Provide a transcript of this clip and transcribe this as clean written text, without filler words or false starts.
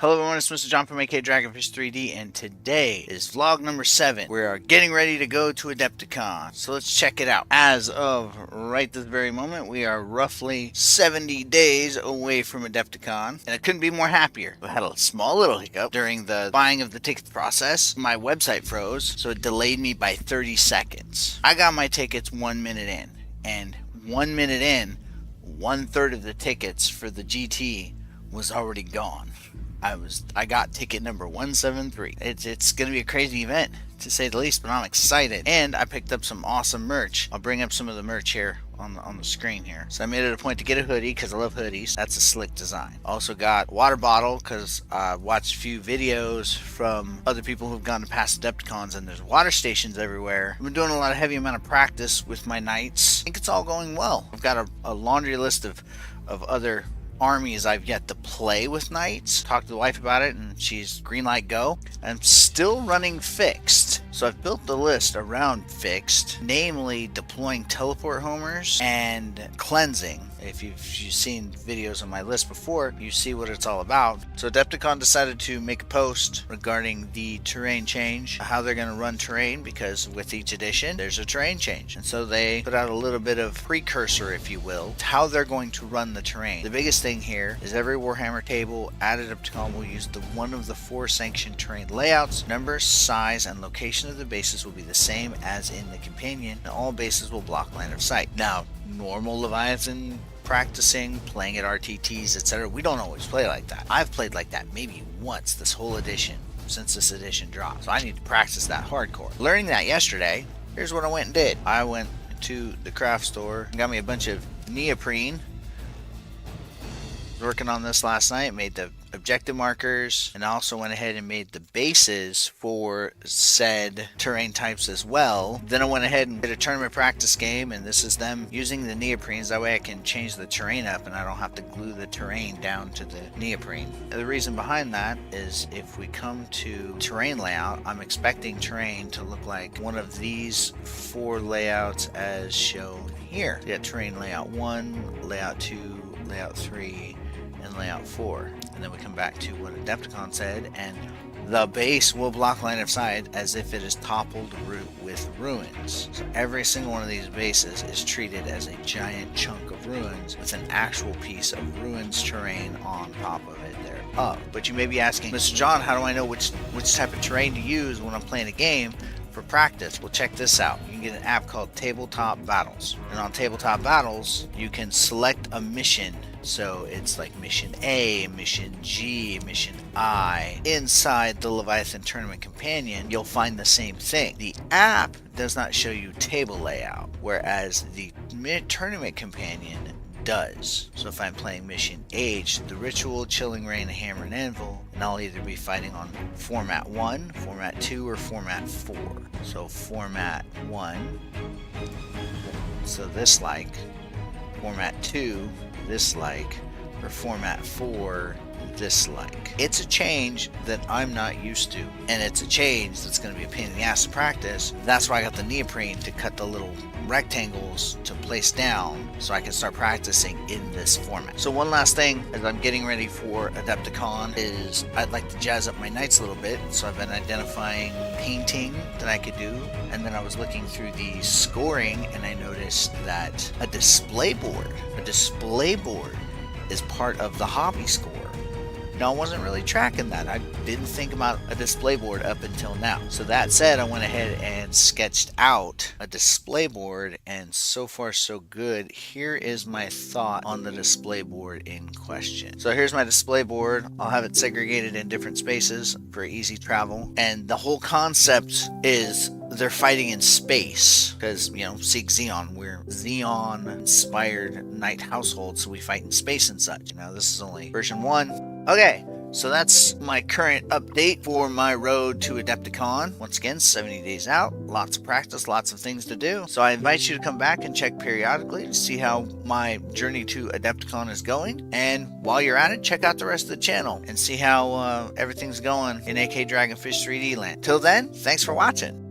Hello everyone, it's Mr. Jon from AK Dragonfish 3D, and today is vlog number 7. We are getting ready to go to Adepticon, so let's check it out. As of right this very moment, we are roughly 70 days away from Adepticon, and I couldn't be more happier. We had a small little hiccup during the buying of the tickets process. My website froze, so it delayed me by 30 seconds. I got my tickets 1 minute in, and 1 minute in, 1/3 of the tickets for the GT was already gone. I got ticket number 173. It's gonna be a crazy event, to say the least, but I'm excited. And I picked up some awesome merch. I'll bring up some of the merch here on the screen here. So I made it a point to get a hoodie because I love hoodies. That's a slick design. Also got a water bottle because I watched a few videos from other people who've gone to past Adepticons, and there's water stations everywhere. I've been doing a lot of heavy amount of practice with my knights. I think it's all going well. I've got a laundry list of other armies I've yet to play with knights. Talked to the wife about it and she's green light go. I'm still running fixed, so I've built the list around fixed, namely deploying teleport homers and cleansing. If you've seen videos on my list before, you see what it's all about. So Adepticon decided to make a post regarding the terrain change, how they're going to run terrain, because with each edition there's a terrain change, and so they put out a little bit of precursor, if you will, to how they're going to run the terrain. The biggest thing here is every Warhammer table at Adepticon will use one of the 4 sanctioned terrain layouts. Number, size, and location of the bases will be the same as in the companion, and all bases will block line of sight. Now, normal Leviathan practicing, playing at RTTs, etc., we don't always play like that. I've played like that maybe once this whole edition, since this edition dropped, so I need to practice that hardcore. Learning that yesterday, here's what I went and did. I went to the craft store and got me a bunch of neoprene. Working on this last night, made the objective markers, and also went ahead and made the bases for said terrain types as well. Then I went ahead and did a tournament practice game, and this is them using the neoprenes. That way I can change the terrain up and I don't have to glue the terrain down to the neoprene. The reason behind that is if we come to terrain layout, I'm expecting terrain to look like one of these 4 layouts as shown here. You got terrain layout 1, layout 2, layout 3, and layout 4, and then we come back to what Adepticon said, and the base will block line of sight as if it is toppled with ruins. So every single one of these bases is treated as a giant chunk of ruins with an actual piece of ruins terrain on top of it thereof. But you may be asking, Mr. Jon, how do I know which type of terrain to use when I'm playing a game for practice? Well, check this out. You can get an app called Tabletop Battles, and on Tabletop Battles you can select a mission. So it's like mission A, mission G, mission I. Inside the Leviathan Tournament Companion, you'll find the same thing. The app does not show you table layout, whereas the Tournament Companion does. So if I'm playing mission H, the Ritual, Chilling Reign, Hammer and Anvil, and I'll either be fighting on format 1, format 2, or format 4. So format 1, so this like, format 2, this like, or format 4, this like. It's a change that I'm not used to, and it's a change that's going to be a pain in the ass to practice. That's why I got the neoprene to cut the little rectangles to place down so I can start practicing in this format. So one last thing as I'm getting ready for Adepticon is I'd like to jazz up my knights a little bit, so I've been identifying painting that I could do, and then I was looking through the scoring and I noticed that a display board is part of the hobby score. Now, I wasn't really tracking that. I didn't think about a display board up until now. So that said, I went ahead and sketched out a display board, and so far so good. Here is my thought on the display board in question. So here's my display board. I'll have it segregated in different spaces for easy travel. And the whole concept is they're fighting in space because, you know, seek Xeon. We're Xeon inspired knight household, so we fight in space and such. Now, this is only version 1. Okay, so that's my current update for my road to Adepticon. Once again, 70 days out, lots of practice, lots of things to do. So I invite you to come back and check periodically to see how my journey to Adepticon is going. And while you're at it, check out the rest of the channel and see how everything's going in AK Dragonfish 3D land. Till then, thanks for watching.